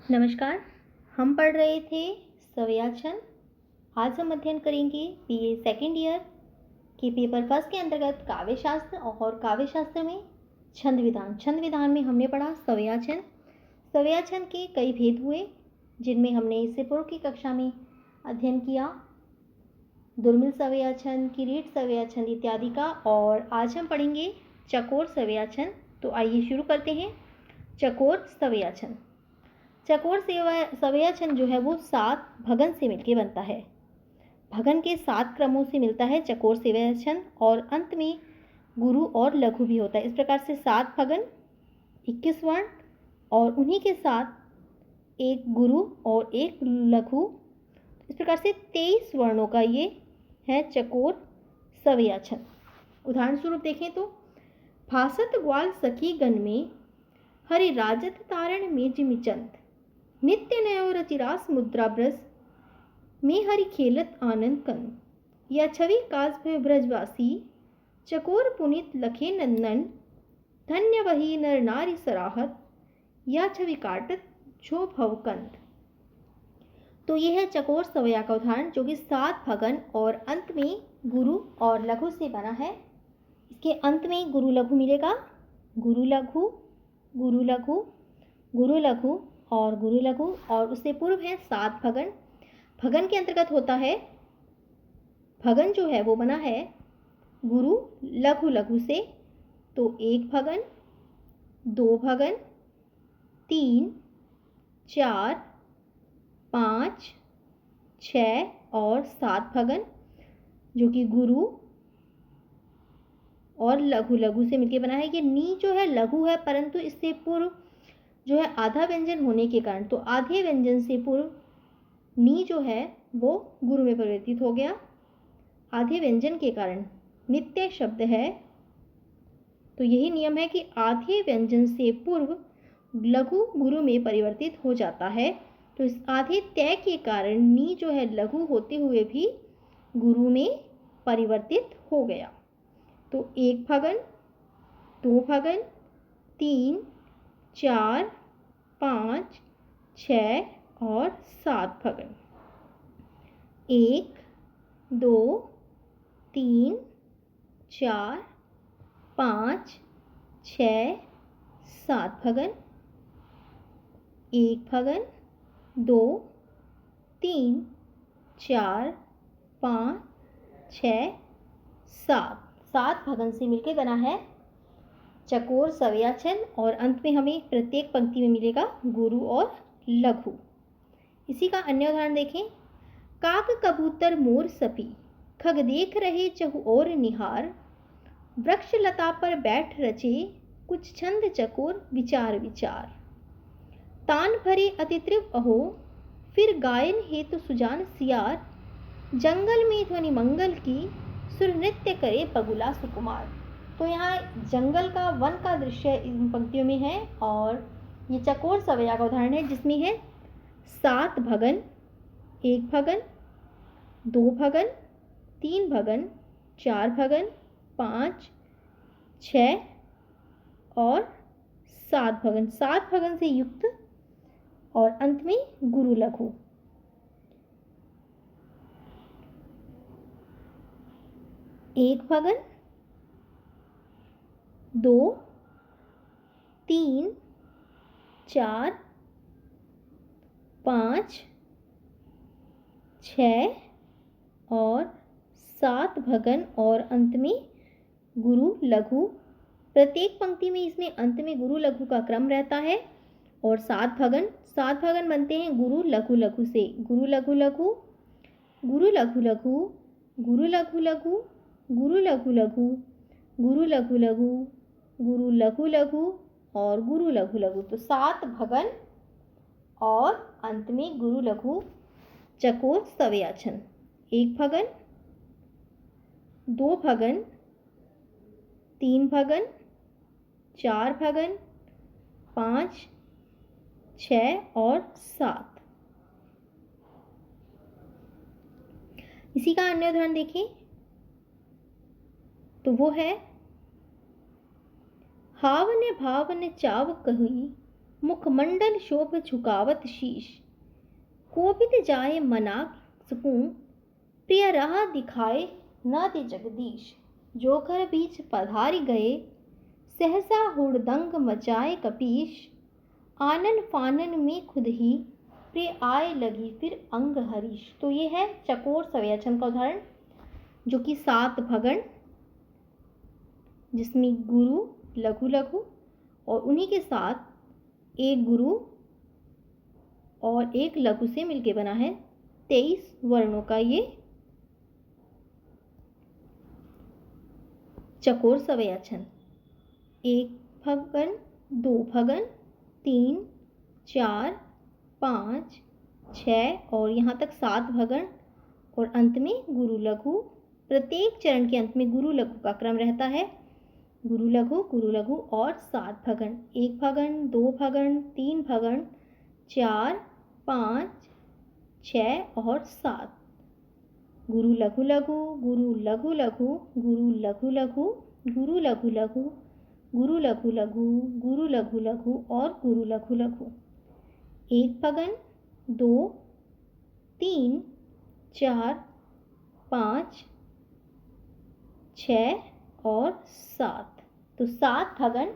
नमस्कार। हम पढ़ रहे थे सवयाछन। आज हम अध्ययन करेंगे बीए सेकेंड ईयर के पेपर फर्स्ट के अंतर्गत काव्य शास्त्र और काव्य शास्त्र में छंद विधान। छंद विधान में हमने पढ़ा सवयाछन। सवयाछन के कई भेद हुए जिनमें हमने इससे पूर्व की कक्षा में अध्ययन किया दुर्मिल सवयाछन, किरीट सवयाछन इत्यादि का। और आज हम पढ़ेंगे चकोर सवयाछन। तो आइए शुरू करते हैं। चकोर सवयाछन। चकोर सवयाछन जो है वो 7 भगन से मिलकर बनता है। भगन के 7 क्रमों से मिलता है चकोर सवयाछन और अंत में गुरु और लघु भी होता है। इस प्रकार से 7 भगन, 21 वर्ण और उन्हीं के साथ एक गुरु और एक लघु, इस प्रकार से 23 वर्णों का ये है चकोर सवयाछन। उदाहरण स्वरूप देखें तो भासत ग्वाल सखी गण में हरि राजत तारण में जिमिचंद नित्य नयो रचिरास मुद्रा ब्रज में हरि खेलत आनंद कंद या छवि काज भय ब्रजवासी चकोर पुनित लखे नंदन धन्य वही नर नारी सराहत या छवि काटत जो भवकंद। तो यह है चकोर सवया का उदाहरण जो कि 7 भगन और अंत में गुरु और लघु से बना है। इसके अंत में गुरु लघु मिलेगा। गुरु लघु, गुरु लघु, गुरु लघु और गुरु लघु, और उससे पूर्व है 7 भगन। भगन के अंतर्गत होता है, भगन जो है वो बना है गुरु लघु लघु से। तो 1 भगन, 2 भगन, 3, 4, 5, 6 और 7 भगन जो कि गुरु और लघु लघु से मिलकर बना है। ये नी जो है लघु है, परंतु इससे पूर्व जो है आधा व्यंजन होने के कारण, तो आधे व्यंजन से पूर्व नी जो है वो गुरु में परिवर्तित हो गया। आधे व्यंजन के कारण नित्य शब्द है, तो यही नियम है कि आधे व्यंजन से पूर्व लघु गुरु में परिवर्तित हो जाता है। तो इस आधे तय के कारण नी जो है लघु होते हुए भी गुरु में परिवर्तित हो गया। तो 1 भगन, 2 भगन, 3, 4, 5, 6 और 7 भगन। 1, 2, 3, 4, 5, 6, 7 भगन। 1 भगन, 2, 3, 4, 5, 6, 7 भगन से मिलकर बना है चकोर सवयाछन। और अंत में हमें प्रत्येक पंक्ति में मिलेगा गुरु और लघु। इसी का अन्य उदाहरण देखें। काक कबूतर मोर सपी खग देख रहे चहु और निहार वृक्ष लता पर बैठ रचे कुछ छंद चकोर विचार विचार तान भरे अति त्रिव अहो फिर गायन हेतु सुजान सियार जंगल में ध्वनि मंगल की सुर नृत्य करे बगुला सुकुमार। तो यहाँ जंगल का, वन का दृश्य इन पंक्तियों में है और ये चकोर सवया का उदाहरण है जिसमें है 7 भगन, 1 भगन, 2 भगन, 3 भगन, 4 भगन, 5, 6 और 7 भगन। 7 भगन से युक्त और अंत में गुरु लघु। 1 भगन, 2, 3, 4, 5, 6 और 7 भगन और अंत में गुरु लघु। प्रत्येक पंक्ति में इसमें अंत में गुरु लघु का क्रम रहता है। और 7 भगन बनते हैं गुरु लघु लघु से। गुरु लघु लघु, गुरु लघु लघु, गुरु लघु लघु, गुरु लघु लघु, गुरु लघु लघु, गुरु लघु लघु और गुरु लघु लघु। तो 7 भगन और अंत में गुरु लघु चकोर सवयाछन। 1 भगन, 2 भगन, 3 भगन, 4 भगन, 5, 6 और 7। इसी का अन्य उदाहरण देखें तो वो है हाव ने भाव ने चाव कही मुखमंडल शोभ झुकावत शीश। कोपित जाए मना सकूं, प्रिय राह दिखाए न दे जगदीश। जो घर बीच पधार गए, सहसा हुड़दंग मचाए कपीश। आनन फानन में खुद ही, प्रिय आए लगी फिर अंग हरीश। तो ये है चकोर सवयचन का उदाहरण, जो कि 7 भगण, जिसमें गुरु लघु लघु और उन्हीं के साथ एक गुरु और एक लघु से मिलके बना है 23 वर्णों का ये चकोर सवयचन। 1 भगन, 2 भगन, 3, 4, 5, 6 और यहाँ तक 7 भगन और अंत में गुरु लघु। प्रत्येक चरण के अंत में गुरु लघु का क्रम रहता है, गुरु लघु और 7 भगन। 1 भगन, 2 भगन, 3 भगन, 4, 5, 6 और 7। गुरु लघु लघु, गुरु लघु लघु, गुरु लघु लघु, गुरु लघु लघु, गुरु लघु लघु, गुरु लघु लघु और गुरु लघु लघु। 1 भगन, 2, 3, 4, 5, 6 और 7। तो 7 भगन,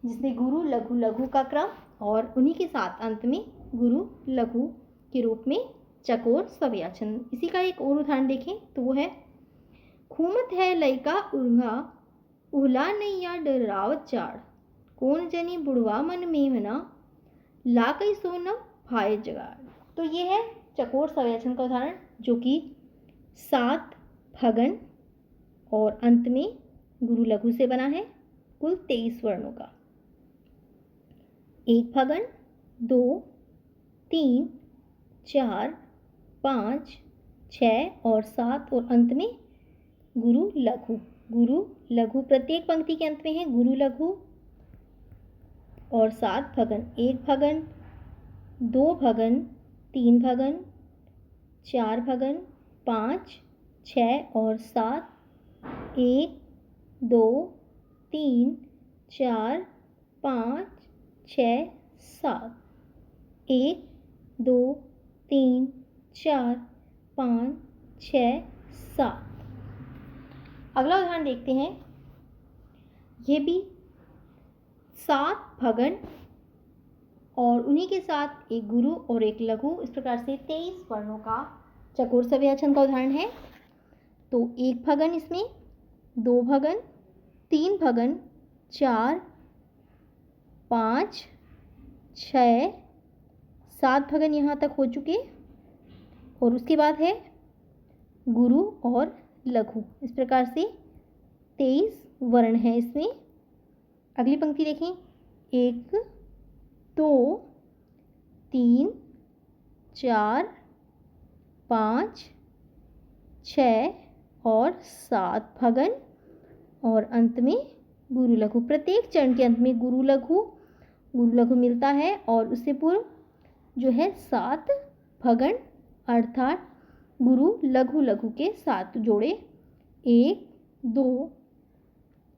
जिसमें गुरु लघु लघु का क्रम और उन्हीं के साथ अंत में गुरु लघु के रूप में चकोर सवयचन। इसी का एक और उदाहरण देखें तो वो है, खूमत है लइका उर्घा, उहला नैया डरावत चाड़। कौन जनी बुढ़वा मन मेमना, ला कई सोना भाई जगाड़। तो ये है चकोर सवयचन का उदाहरण, जो कि 7 भगन और अंत में गुरु लघु से बना है, कुल 23 वर्णों का। 1 भगन, 2, 3, 4, 5, 6 और 7 और अंत में गुरु लघु। गुरु लघु प्रत्येक पंक्ति के अंत में है गुरु लघु और 7 भगन। 1 भगन, 2 भगन, 3 भगन, 4 भगन, 5, 6 और 7। 1, 2, 3, 4, 5, 6, 7। 1, 2, 3, 4, 5, 6, 7। अगला उदाहरण देखते हैं। ये भी 7 भगन और उन्हीं के साथ एक गुरु और एक लघु, इस प्रकार से 23 वर्णों का चकोर सवयचन का उदाहरण है। तो 1 भगन, इसमें 2 भगन, 3 भगन, 4, 5, 6, 7 भगन यहाँ तक हो चुके और उसके बाद है गुरु और लघु। इस प्रकार से 23 वर्ण हैं इसमें। अगली पंक्ति देखें। 1, 2, 3, 4, 5, 6 और 7 भगन और अंत में गुरु लघु। प्रत्येक चरण के अंत में गुरु लघु मिलता है और उससे पूर्व जो है 7 भगन अर्थात गुरु लघु लघु के 7 जोड़े। 1, 2,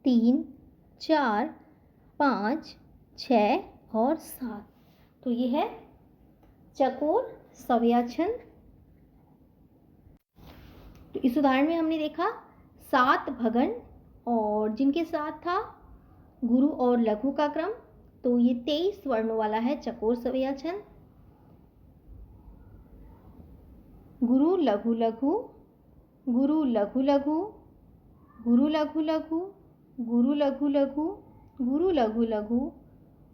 3, 4, 5, 6 और 7। तो ये है चकोर सवयचन। तो इस उदाहरण में हमने देखा 7 भगन और जिनके साथ था गुरु और लघु का क्रम। तो ये 23 वर्णों वाला है चकोर सवयचन। गुरु लघु लघु, गुरु लघु लघु, गुरु लघु लघु, गुरु लघु लघु, गुरु लघु लघु,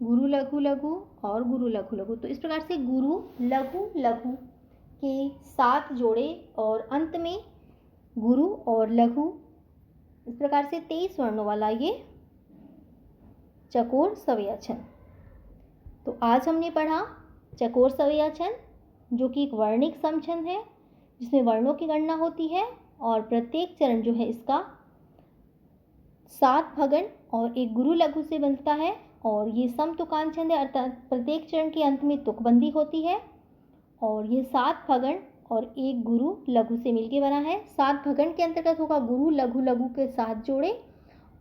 गुरु लघु लघु और गुरु लघु लघु। तो इस प्रकार से गुरु लघु लघु के 7 जोड़े और अंत में गुरु और लघु, इस प्रकार से 23 वर्णों वाला ये चकोर सवयचन। तो आज हमने पढ़ा चकोर सवयचन, जो कि एक वर्णिक समछंद है जिसमें वर्णों की गणना होती है और प्रत्येक चरण जो है इसका 7 भगन और एक गुरु लघु से बनता है और ये समतुकान छंद है, अर्थात प्रत्येक चरण के अंत में तुकबंदी होती है और ये 7 भगन और एक गुरु लघु से मिलके बना है। 7 भगन के अंतर्गत होगा गुरु लघु लघु के 7 जोड़े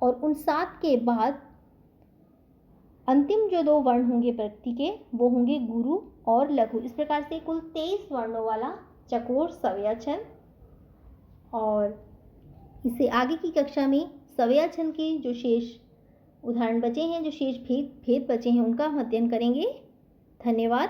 और उन 7 के बाद अंतिम जो 2 वर्ण होंगे प्रकृति के वो होंगे गुरु और लघु। इस प्रकार से कुल 23 वर्णों वाला चकोर सवयाचन। और इससे आगे की कक्षा में सवयाचन के जो शेष उदाहरण बचे हैं, जो शेष भेद बचे हैं, उनका हम अध्ययन करेंगे। धन्यवाद।